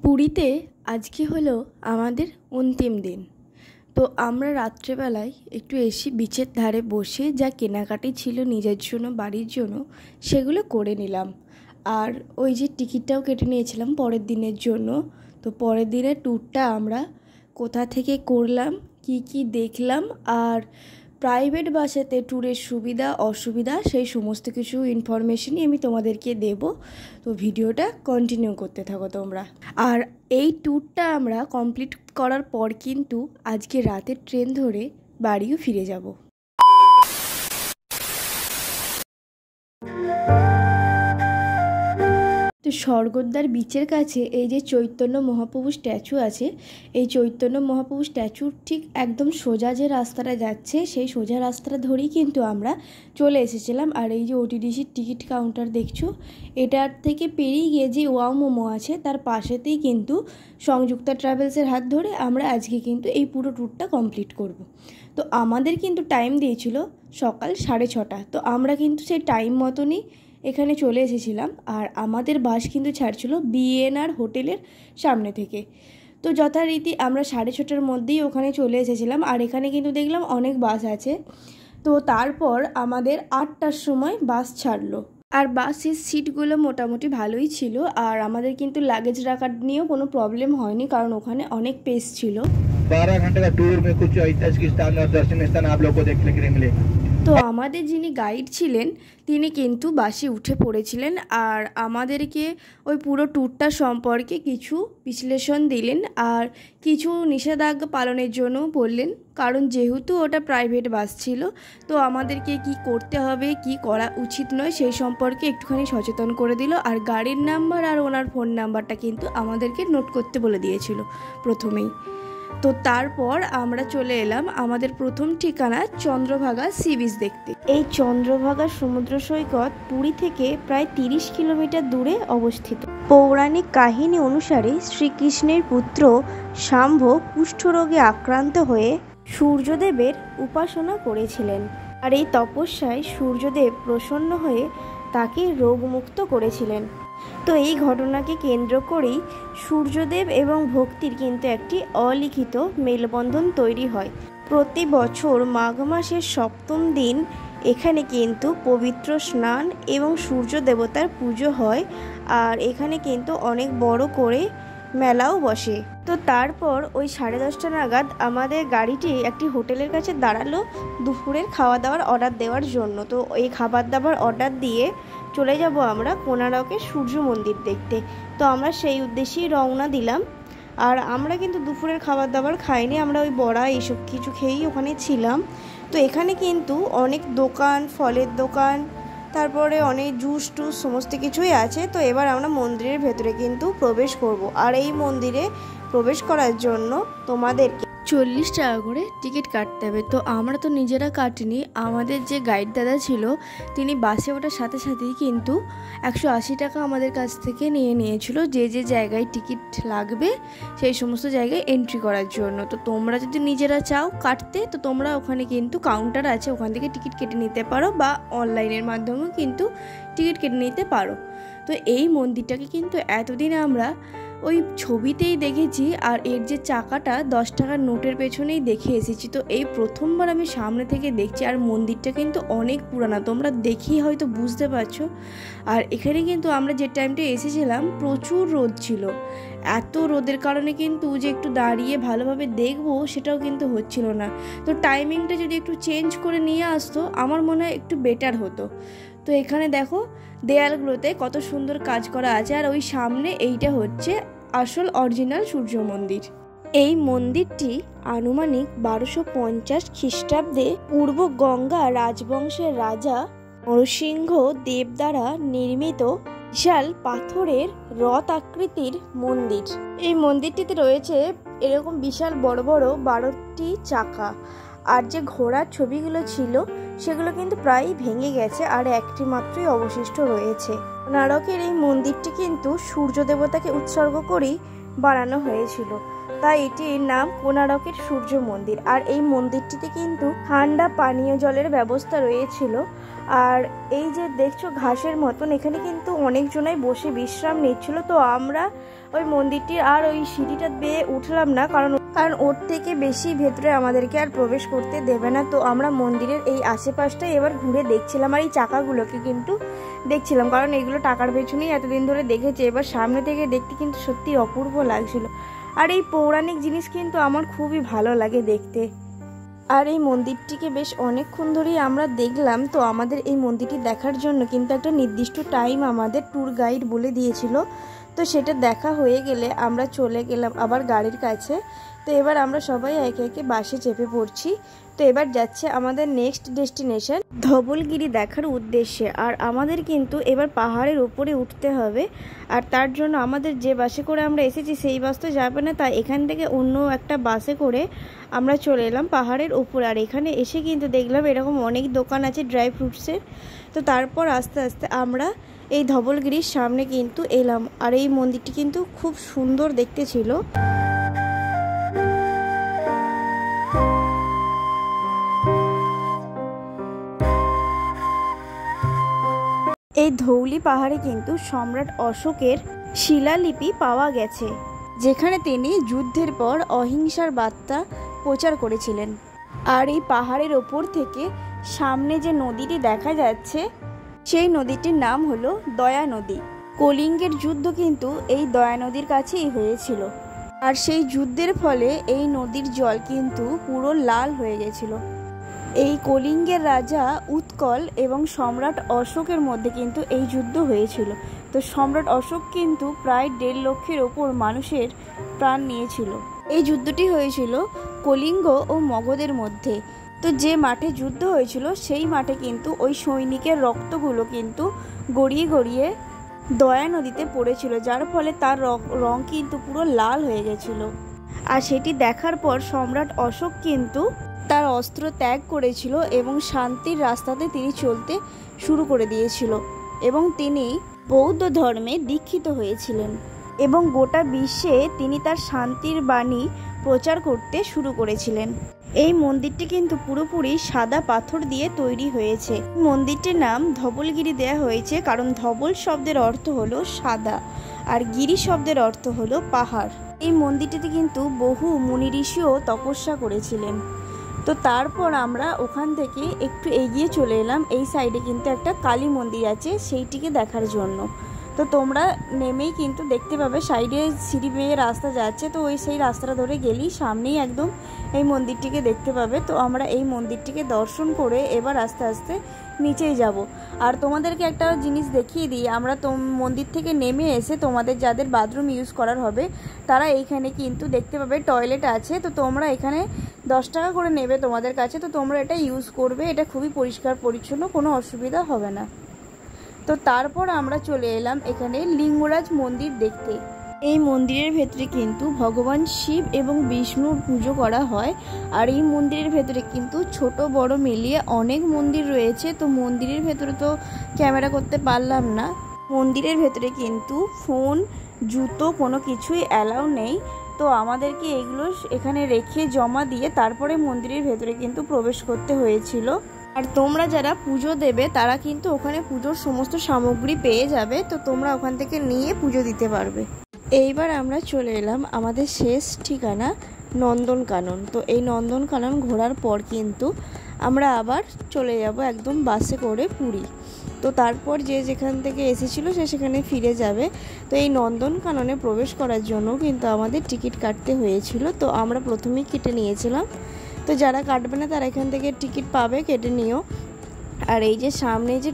পুরীতে আজকে হলো আমাদের অন্তিম দিন। তো আমরা রাত্রেবেলায় একটু এসে বিচের ধারে বসে যা কেনাকাটি ছিল নিজের জন্য বাড়ির জন্য সেগুলো করে নিলাম। আর ওই যে টিকিটটাও কেটে নিয়েছিলাম পরের দিনের জন্য। তো পরের দিনের ট্যুরটা আমরা কোথা থেকে করলাম, কি দেখলাম, আর প্রাইভেট বাসেতে ট্যুরের সুবিধা অসুবিধা সেই সমস্ত কিছু ইনফরমেশনই আমি তোমাদেরকে দেব। তো ভিডিওটা কন্টিনিউ করতে থাকো তোমরা। আর এই ট্যুরটা আমরা কমপ্লিট করার পর কিন্তু আজকে রাতের ট্রেন ধরে বাড়িও ফিরে যাব। তো স্বর্গদ্বার বিচের কাছে এই যে চৈতন্য মহাপ্রভু স্ট্যাচু আছে, এই চৈতন্য মহাপ্রভু স্ট্যাচুর ঠিক একদম সোজা যে রাস্তাটা যাচ্ছে সেই সোজা রাস্তাটা ধরেই কিন্তু আমরা চলে এসেছিলাম। আর এই যে ওটিডিসির টিকিট কাউন্টার দেখছো, এটার থেকে পেরিয়ে গিয়ে যে ওয়াও মোমো আছে তার পাশেতেই কিন্তু সংযুক্তা ট্রাভেলসের হাত ধরে আমরা আজকে কিন্তু এই পুরো ট্যুরটা কমপ্লিট করব। তো আমাদের কিন্তু টাইম দিয়েছিল সকাল 6:30। তো আমরা কিন্তু সেই টাইম মতনই এখানে চলে এসেছিলাম। আর আমাদের বাস কিন্তু ছাড়ছিল বিএনআর হোটেলের সামনে থেকে। তো যথারীতি আমরা 6:30টার মধ্যেই ওখানে চলে এসেছিলাম। আর এখানে কিন্তু দেখলাম অনেক বাস আছে। তো তারপর আমাদের 8টার সময় বাস ছাড়লো। আর বাসের সিটগুলো মোটামুটি ভালোই ছিল। আর আমাদের কিন্তু লাগেজ রাখার নিয়েও কোনো প্রবলেম হয়নি, কারণ ওখানে অনেক পেস ছিল। 12 घंटे का टूर में कुछ ऐतिहासिक स्थान और दर्शनीय स्थान आप लोगों को देखने के लिए मिलेगा। তো আমাদের যিনি গাইড ছিলেন তিনি কিন্তু বাসে উঠে পড়েছিলেন আর আমাদেরকে ওই পুরো ট্যুরটা সম্পর্কে কিছু বিশ্লেষণ দিলেন আর কিছু নিষেধাজ্ঞা পালনের জন্য বললেন, কারণ যেহেতু ওটা প্রাইভেট বাস ছিল তো আমাদেরকে কি করতে হবে কি করা উচিত নয় সেই সম্পর্কে একটুখানি সচেতন করে দিল। আর গাড়ির নাম্বার আর ওনার ফোন নাম্বারটা কিন্তু আমাদেরকে নোট করতে বলে দিয়েছিল প্রথমেই। তো তারপর আমরা চলে এলাম আমাদের প্রথম ঠিকানা চন্দ্রভাগা সি বিচ দেখতে। এই চন্দ্রভাগা সমুদ্র সৈকত পুরী থেকে প্রায় 30 কিলোমিটার দূরে অবস্থিত। পৌরাণিক কাহিনী অনুসারে শ্রীকৃষ্ণের পুত্র শাম্ভ কুষ্ঠরোগে আক্রান্ত হয়ে সূর্যদেবের উপাসনা করেছিলেন। আর এই তপস্যায় সূর্যদেব প্রসন্ন হয়ে তাকে রোগমুক্ত করেছিলেন। তো এই ঘটনাকে কেন্দ্র করেই সূর্যদেব এবং ভক্তির কিন্তু একটি অলিখিত মেলবন্ধন তৈরি হয়। প্রতি বছর মাঘ মাসের 7ম দিন এখানে কিন্তু পবিত্র স্নান এবং সূর্য দেবতার পুজো হয়। আর এখানে কিন্তু অনেক বড় করে মেলাও বসে। তো তারপর ওই 10:30 নাগাদ আমাদের গাড়িটি একটি হোটেলের কাছে দাঁড়ালো দুপুরের খাওয়া দাওয়ার অর্ডার দেওয়ার জন্য। তো এই খাবার দাবার অর্ডার দিয়ে চলে যাব আমরা কোণারকের সূর্য মন্দির দেখতে। তো আমরা সেই উদ্দেশ্যেই রওনা দিলাম। আর আমরা কিন্তু দুপুরের খাবার দাবার খাইনি, আমরা ওই বড়া এইসব কিছু খেয়েই ওখানে ছিলাম। তো এখানে কিন্তু অনেক দোকান, ফলের দোকান, তারপরে অনেক জুস টুস সমস্ত কিছুই আছে। তো এবার আমরা মন্দিরের ভেতরে কিন্তু প্রবেশ করব। আর এই মন্দিরে প্রবেশ করার জন্য তোমাদেরকে 40 টাকা করে টিকিট কাটতে হবে। তো আমরা তো নিজেরা কাটিনি, আমাদের যে গাইড দাদা ছিল তিনি বাসে ওঠার সাথে সাথেই কিন্তু 180 টাকা আমাদের কাছ থেকে নিয়েছিল যে যে জায়গায় টিকিট লাগবে সেই সমস্ত জায়গায় এন্ট্রি করার জন্য। তো তোমরা যদি নিজেরা চাও কাটতে তো তোমরা ওখানে কিন্তু কাউন্টার আছে, ওখান থেকে টিকিট কেটে নিতে পারো বা অনলাইনের মাধ্যমেও কিন্তু টিকিট কেটে নিতে পারো। তো এই মন্দিরটাকে কিন্তু এতদিন আমরা ওই ছবিতেই দেখেছি আর এর যে চাকাটা 10 টাকার নোটের পেছনেই দেখে এসেছি। তো এই প্রথমবার আমি সামনে থেকে দেখছি। আর মন্দিরটা কিন্তু অনেক পুরানো, তোমরা দেখেই হয়তো বুঝতে পারছো। আর এখানে কিন্তু আমরা যে টাইমটা এসেছিলাম প্রচুর রোদ ছিল। এত রোদের কারণে কিন্তু যে একটু দাঁড়িয়ে ভালোভাবে দেখবো সেটাও কিন্তু হচ্ছিল না। তো টাইমিংটা যদি একটু চেঞ্জ করে নিয়ে আসতো আমার মনে হয় একটু বেটার হতো। তো এখানে দেখো দেয়ালগুলোতে কত সুন্দর কাজ করা আছে। আর ওই সামনে এইটা হচ্ছে আসল অরিজিনাল সূর্য মন্দির। এই মন্দিরটি আনুমানিক 1250 খ্রিস্টাব্দে পূর্ব গঙ্গা রাজবংশের রাজা নরসিংহ দেব দ্বারা নির্মিত বিশাল পাথরের রথ আকৃতির মন্দির। এই মন্দিরটিতে রয়েছে এরকম বিশাল বড় বড় 12টি চাকা। আর যে ঘোড়ার ছবিগুলো ছিল সেগুলো কিন্তু প্রায় ভেঙে গেছে আর একটি মাত্রই অবশিষ্ট রয়েছে। কোণারকের এই মন্দিরটি কিন্তু সূর্য দেবতাকে উৎসর্গ করেই বানানো হয়েছিল, তাই এটির নাম কোণারকের সূর্য মন্দির। আর এই মন্দিরটিতে কিন্তু ঠান্ডা পানীয় জলের ব্যবস্থা রয়েছিল। আর এই যে দেখছো ঘাসের মতন, এখানে কিন্তু অনেকজনাই বসে বিশ্রাম নিচ্ছিল। তো আমরা ওই মন্দিরটির আর ওই সিঁড়িটা বেয়ে উঠলাম না, কারণ ওর থেকে বেশি ভেতরে আমাদেরকে আর প্রবেশ করতে দেবে না। তো আমরা মন্দিরের এই আশেপাশটাই এবার ঘুরে দেখছিলাম, আর এই চাকাগুলোকে কিন্তু দেখছিলাম, কারণ এগুলো টাকার পেছনেই এতদিন ধরে দেখেছি। এবার সামনে থেকে দেখতে কিন্তু সত্যি অপূর্ব লাগছিল। আর এই পৌরাণিক জিনিস কিন্তু আমার খুবই ভালো লাগে দেখতে। আর এই মন্দিরটিকে বেশ অনেকক্ষণ ধরেই আমরা দেখলাম। তো আমাদের এই মন্দিরটি দেখার জন্য কিন্তু একটা নির্দিষ্ট টাইম আমাদের ট্যুর গাইড বলে দিয়েছিল। তো সেটা দেখা হয়ে গেলে আমরা চলে গেলাম আবার গাড়ির কাছে। তো এবার আমরা সবাই একে একে বাসে চেপে পড়ছি। তো এবার যাচ্ছে আমাদের নেক্সট ডেস্টিনেশন ধবলগিরি দেখার উদ্দেশ্যে। আর আমাদের কিন্তু এবার পাহাড়ের উপরে উঠতে হবে। আর তার জন্য আমাদের যে বাসে করে আমরা এসেছি সেই বাস তো যাবে না, তাই এখান থেকে অন্য একটা বাসে করে আমরা চলে এলাম পাহাড়ের উপরে। আর এখানে এসে কিন্তু দেখলাম এরকম অনেক দোকান আছে ড্রাই ফ্রুটসের। তো তারপর আস্তে আস্তে আমরা এই ধবলগিরির সামনে কিন্তু এলাম। আর এই মন্দিরটি কিন্তু খুব সুন্দর দেখতে ছিল। এই ধৌলি পাহাড়ে কিন্তু সম্রাট অশোকের শিলালিপি পাওয়া গেছে, যেখানে তিনি যুদ্ধের পর অহিংসার বার্তা প্রচার করেছিলেন। আর এই পাহাড়ের ওপর থেকে সামনে যে নদীটি দেখা যাচ্ছে সেই নদীটির নাম হলো দয়া নদী। কলিঙ্গের যুদ্ধ কিন্তু এই দয়া নদীর কাছেই হয়েছিল। আর সেই যুদ্ধের ফলে এই নদীর জল কিন্তু পুরো লাল হয়ে গেছিল। এই কলিঙ্গের রাজা উৎকল এবং সম্রাট অশোকের মধ্যে কিন্তু এই যুদ্ধ হয়েছিল। তো সম্রাট অশোক কিন্তু প্রায় 1.5 লক্ষের ওপর মানুষের প্রাণ নিয়েছিল। এই যুদ্ধটি হয়েছিল কলিঙ্গ ও মগধের মধ্যে। তো যে মাঠে যুদ্ধ হয়েছিল সেই মাঠে কিন্তু ওই সৈনিকের রক্তগুলো কিন্তু গড়িয়ে গড়িয়ে দয়া নদীতে পড়েছিল, যার ফলে তার রং কিন্তু পুরো লাল হয়ে গেছিল। আর সেটি দেখার পর সম্রাট অশোক কিন্তু তার অস্ত্র ত্যাগ করেছিল এবং শান্তির রাস্তাতে তিনি চলতে শুরু করে দিয়েছিল এবং তিনি বৌদ্ধ ধর্মে দীক্ষিত হয়েছিলেন এবং গোটা বিশ্বে তিনি তার শান্তির বাণী প্রচার করতে শুরু করেছিলেন। এই মন্দিরটি কিন্তু পুরোপুরি সাদা পাথর দিয়ে তৈরি হয়েছে। মন্দিরটির নাম ধবলগিরি দেয়া হয়েছে কারণ ধবল শব্দের অর্থ হলো সাদা আর গিরি শব্দের অর্থ হলো পাহাড়। এই মন্দিরটিতে কিন্তু বহু মুনি ঋষিও তপস্যা করেছিলেন। তো তারপর আমরা ওখান থেকে একটু এগিয়ে চলে এলাম। এই সাইডে কিন্তু একটা কালী মন্দির আছে, সেইটিকে দেখার জন্য। তো তোমরা নেমেই কিন্তু দেখতে পাবে সাইডে সিঁড়ি বেয়ে রাস্তা যাচ্ছে। তো সেই রাস্তাটা ধরে গেলেই সামনেই একদম এই মন্দিরটিকে দেখতে পাবে। তো আমরা এই মন্দিরটিকে দর্শন করে এবার আস্তে আস্তে নিচেই যাব। আর তোমাদেরকে একটা জিনিস দেখিয়ে দিই, আমরা মন্দির থেকে নেমে এসে তোমাদের যাদের বাথরুম ইউজ করার হবে তারা এইখানে কিন্তু দেখতে পাবে টয়লেট আছে। তো তোমরা এখানে 10 টাকা করে নেবে তোমাদের কাছে। তো তোমরা এটা ইউজ করবে, এটা খুবই পরিষ্কার পরিচ্ছন্ন, কোনো অসুবিধা হবে না। তো তারপর আমরা চলে এলাম এখানে লিঙ্গরাজ মন্দির দেখতে। এই মন্দিরের ভেতরে কিন্তু ভগবান শিব এবং বিষ্ণুর পুজো করা হয়। আর এই মন্দিরের ভেতরে কিন্তু ছোট বড় মিলিয়ে অনেক মন্দির রয়েছে। তো মন্দিরের ভেতরে তো ক্যামেরা করতে পারলাম না। মন্দিরের ভেতরে কিন্তু ফোন, জুতো কোনো কিছুই অ্যালাউ নেই। তো আমাদেরকে এগুলো এখানে রেখে জমা দিয়ে তারপরে মন্দিরের ভেতরে কিন্তু প্রবেশ করতে হয়েছিল। আর তোমরা যারা পুজো দেবে তারা কিন্তু ওখানে পুজোর সমস্ত সামগ্রী পেয়ে যাবে। তো তোমরা ওখান থেকে নিয়ে পুজো দিতে পারবে। এইবার আমরা চলে এলাম আমাদের শেষ ঠিকানা নন্দনকানন। তো এই নন্দনকানন ঘোরার পর কিন্তু আমরা আবার চলে যাব একদম বাসে করে পুরী। তো তারপর যে যেখান থেকে এসেছিলো সে সেখানে ফিরে যাবে। তো এই নন্দনকাননে প্রবেশ করার জন্য কিন্তু আমাদের টিকিট কাটতে হয়েছিল। তো আমরা প্রথমেই কেটে নিয়েছিলাম। তো যারা কাটবে না তারা এখান থেকে টিকিট পাবে, কেটে নিও। আর এই যে সামনে যে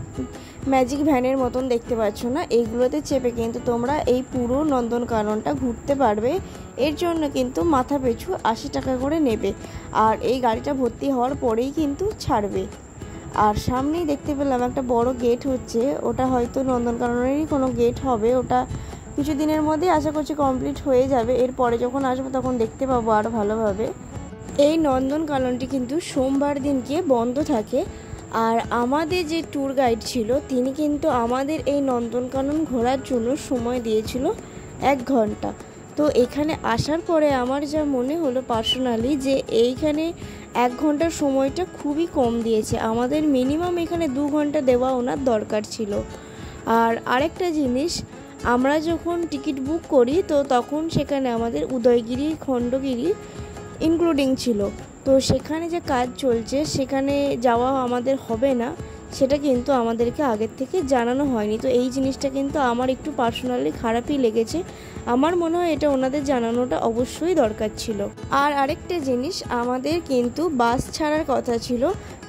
ম্যাজিক ভ্যানের মতন দেখতে পাচ্ছ না, এইগুলোতে চেপে কিন্তু তোমরা এই পুরো নন্দনকাননটা ঘুরতে পারবে। এর জন্য কিন্তু মাথা পিছু 80 টাকা করে নেবে। আর এই গাড়িটা ভর্তি হওয়ার পরেই কিন্তু ছাড়বে। আর সামনেই দেখতে পেলাম একটা বড় গেট হচ্ছে, ওটা হয়তো নন্দনকাননেরই কোনো গেট হবে। ওটা কিছুদিনের মধ্যেই আশা করছি কমপ্লিট হয়ে যাবে। এরপরে যখন আসবো তখন দেখতে পাবো আরও ভালোভাবে। এই নন্দনকাননটি কিন্তু সোমবার দিনকে বন্ধ থাকে। আর আমাদের যে ট্যুর গাইড ছিল তিনি কিন্তু আমাদের এই নন্দনকানন ঘোরার জন্য সময় দিয়েছিল 1 ঘন্টা। তো এখানে আসার পরে আমার যা মনে হলো পার্সোনালি যে এইখানে 1 ঘন্টার সময়টা খুবই কম দিয়েছে। আমাদের মিনিমাম এখানে 2 ঘন্টা দেওয়া ওনার দরকার ছিল। আর আরেকটা জিনিস, আমরা যখন টিকিট বুক করি তো তখন সেখানে আমাদের উদয়গিরি, খণ্ডগিরি ইনক্লুডিং ছিল। তো সেখানে যে কাজ চলছে সেখানে যাওয়া আমাদের হবে না, সেটা কিন্তু আমাদেরকে আগের থেকে জানানো হয়নি। তো এই জিনিসটা কিন্তু আমার একটু পার্সোনালি খারাপই লেগেছে। আমার মনে হয় এটা ওনাদের জানানোটা অবশ্যই দরকার ছিল। আর আরেকটা জিনিস, আমাদের কিন্তু বাস ছাড়ার কথা ছিল।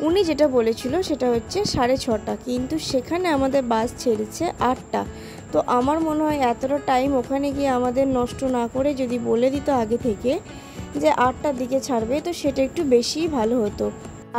উনি যেটা বলেছিল সেটা হচ্ছে 6:30, কিন্তু সেখানে আমাদের বাস ছেড়েছে 8টা। তো আমার মনে হয় এতটা টাইম ওখানে গিয়ে আমাদের নষ্ট না করে যদি বলে দিত আগে থেকে যে 8টার দিকে ছাড়বে, তো সেটা একটু বেশিই ভালো হতো।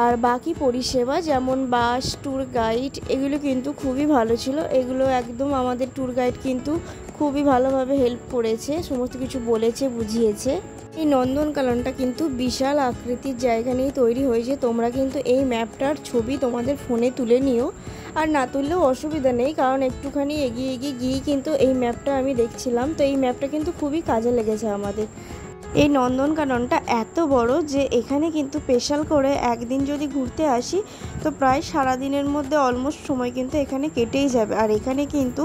আর বাকি পরিষেবা যেমন বাস, ট্যুর গাইড, এগুলো কিন্তু খুবই ভালো ছিল। এগুলো একদম আমাদের ট্যুর গাইড কিন্তু খুবই ভালোভাবে হেল্প করেছে, সমস্ত কিছু বলেছে, বুঝিয়েছে। এই নন্দনকাননটা কিন্তু বিশাল আকৃতির জায়গা নিয়ে তৈরি হয়েছে। তোমরা কিন্তু এই ম্যাপটার ছবি তোমাদের ফোনে তুলে নিও, আর না তুললেও অসুবিধা নেই, কারণ একটুখানি এগিয়ে গিয়ে কিন্তু এই ম্যাপটা আমি দেখছিলাম। তো এই ম্যাপটা কিন্তু খুবই কাজে লেগেছে আমাদের। এই নন্দনকাননটা এত বড় যে এখানে কিন্তু স্পেশাল করে একদিন যদি ঘুরতে আসি তো প্রায় সারাদিনের মধ্যে অলমোস্ট সময় কিন্তু এখানে কেটেই যাবে। আর এখানে কিন্তু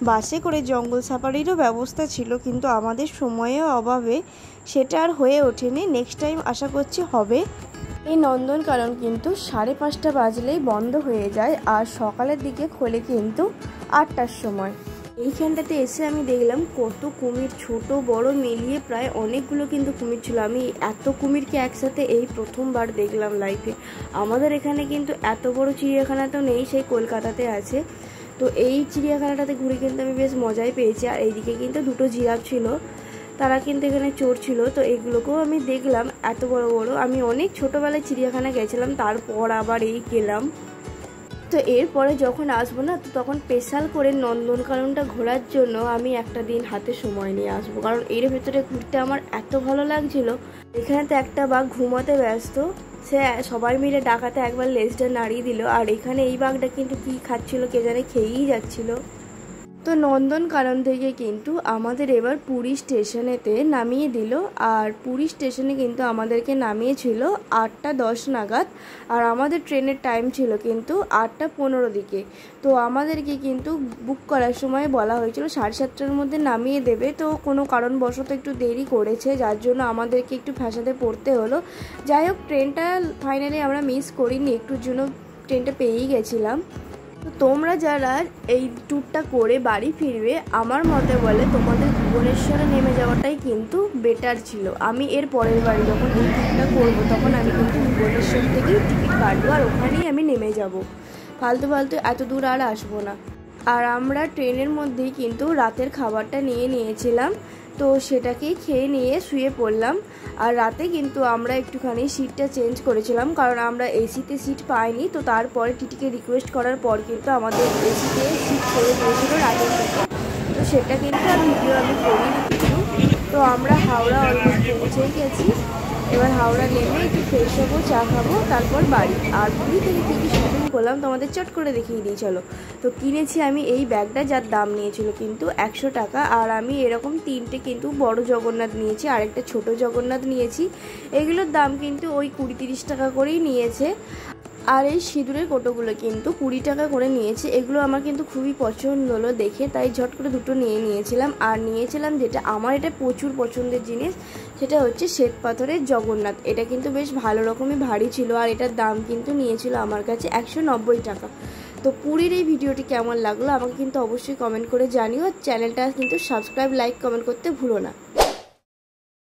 বাসে করে জঙ্গল সাফারিরও ব্যবস্থা ছিল, কিন্তু আমাদের সময়ের অভাবে সেটা আর হয়ে ওঠেনি। নেক্সট টাইম আশা করছি হবে। এই নন্দনকানন কিন্তু 5:30 বাজলেই বন্ধ হয়ে যায়, আর সকালের দিকে খোলে কিন্তু 8টার সময়। এইখানটাতে এসে আমি দেখলাম কত কুমির, ছোট বড় মিলিয়ে প্রায় অনেকগুলো কিন্তু কুমির ছিল। আমি এত কুমিরকে একসাথে এই প্রথমবার দেখলাম লাইফে। আমাদের এখানে কিন্তু এত বড় চিড়িয়াখানা তো নেই, সেই কলকাতাতে আছে। তো এই চিড়িয়াখানাটাতে ঘুরে কিন্তু আমি বেশ মজাই পেয়েছি। আর এইদিকে কিন্তু 2টো জিরাফ ছিল, তারা কিন্তু এখানে চড়ছিল। তো এগুলোকেও আমি দেখলাম এত বড় বড়। আমি অনেক ছোটোবেলায় চিড়িয়াখানা গেছিলাম, তারপর আবার এই গেলাম। তো এরপরে যখন আসবো না, তো তখন স্পেশাল করে নন্দনকাননটা ঘোরার জন্য আমি একটা দিন হাতে সময় নিয়ে আসবো, কারণ এর ভেতরে ঘুরতে আমার এত ভালো লাগছিল। এখানে তো একটা বাঘ ঘুমাতে ব্যস্ত, সে সবাই মিলে ডাকাতে একবার লেজটা নাড়িয়ে দিল। আর এখানে এই বাঘটা কিন্তু কি খাচ্ছিল কে জানে, খেয়েই যাচ্ছিল। তো নন্দনকানন থেকে কিন্তু আমাদের এবার পুরী স্টেশনেতে নামিয়ে দিল। আর পুরী স্টেশনে কিন্তু আমাদেরকে নামিয়েছিল 8:10 নাগাদ। আর আমাদের ট্রেনের টাইম ছিল কিন্তু 8:15 দিকে। তো আমাদেরকে কিন্তু বুক করার সময় বলা হয়েছিল 7:30টার মধ্যে নামিয়ে দেবে। তো কোনো কারণবশত একটু দেরি করেছে, যার জন্য আমাদেরকে একটু ফ্যাসাদে পড়তে হলো। যাই হোক, ট্রেনটা ফাইনালি আমরা মিস করিনি, একটুর জন্য ট্রেনটা পেয়েই গেছিলাম। তো তোমরা যারা এই ট্যুরটা করে বাড়ি ফিরবে, আমার মতে বলে তোমাদের ভুবনেশ্বরে নেমে যাওয়াটাই কিন্তু বেটার ছিল। আমি এর পরের বাড়ি যখন এই ট্যুরটা করবো তখন আমি কিন্তু ভুবনেশ্বর থেকেই টিকিট কাটবো, আর ওখানেই আমি নেমে যাব। ফালতু এত দূর আর আসবো না। আর আমরা ট্রেনের মধ্যেই কিন্তু রাতের খাবারটা নিয়ে নিয়েছিলাম, তো সেটাকেই খেয়ে নিয়ে শুয়ে পড়লাম। আর রাতে কিন্তু আমরা একটুখানি সিটটা চেঞ্জ করেছিলাম, কারণ আমরা এসিতে সিট পাইনি। তো তারপরে টিটিকে রিকোয়েস্ট করার পর কিন্তু আমাদের এসিতে সিট করে দিয়েছিল রাতের থেকে। তো সেটা কিন্তু আর ভিডিও আমি করিনি কিছু। তো আমরা হাওড়া অলমোস্ট পৌঁছেই গেছি। এবার হাওড়া নেমে একটু ফ্রেশ হবো, চা খাবো, তারপর বাড়ি। আর পুরী থেকে কী কী শপিং করলাম তোমাদের চট করে দেখিয়ে দিই চলো। তো কিনেছি আমি এই ব্যাগটা, যার দাম নিয়েছিল কিন্তু 100 টাকা। আর আমি এরকম 3টে কিন্তু বড় জগন্নাথ নিয়েছি, আর একটা ছোটো জগন্নাথ নিয়েছি। এগুলোর দাম কিন্তু ওই 20-30 টাকা করেই নিয়েছে। আর এই সিঁদুরের কোটোগুলো কিন্তু 20 টাকা করে নিয়েছে। এগুলো আমার কিন্তু খুবই পছন্দ হলো দেখে, তাই ঝট করে 2টো নিয়ে নিয়েছিলাম। আর নিয়েছিলাম যেটা আমার এটা প্রচুর পছন্দের জিনিস, সেটা হচ্ছে শ্বেত পাথরের জগন্নাথ। এটা কিন্তু বেশ ভালো রকমই ভারী ছিল, আর এটার দাম কিন্তু নিয়েছিল আমার কাছে 190 টাকা। তো পুরীর এই ভিডিওটি কেমন লাগলো আমাকে কিন্তু অবশ্যই কমেন্ট করে জানিও। চ্যানেলটা কিন্তু সাবস্ক্রাইব, লাইক, কমেন্ট করতে ভুলো না।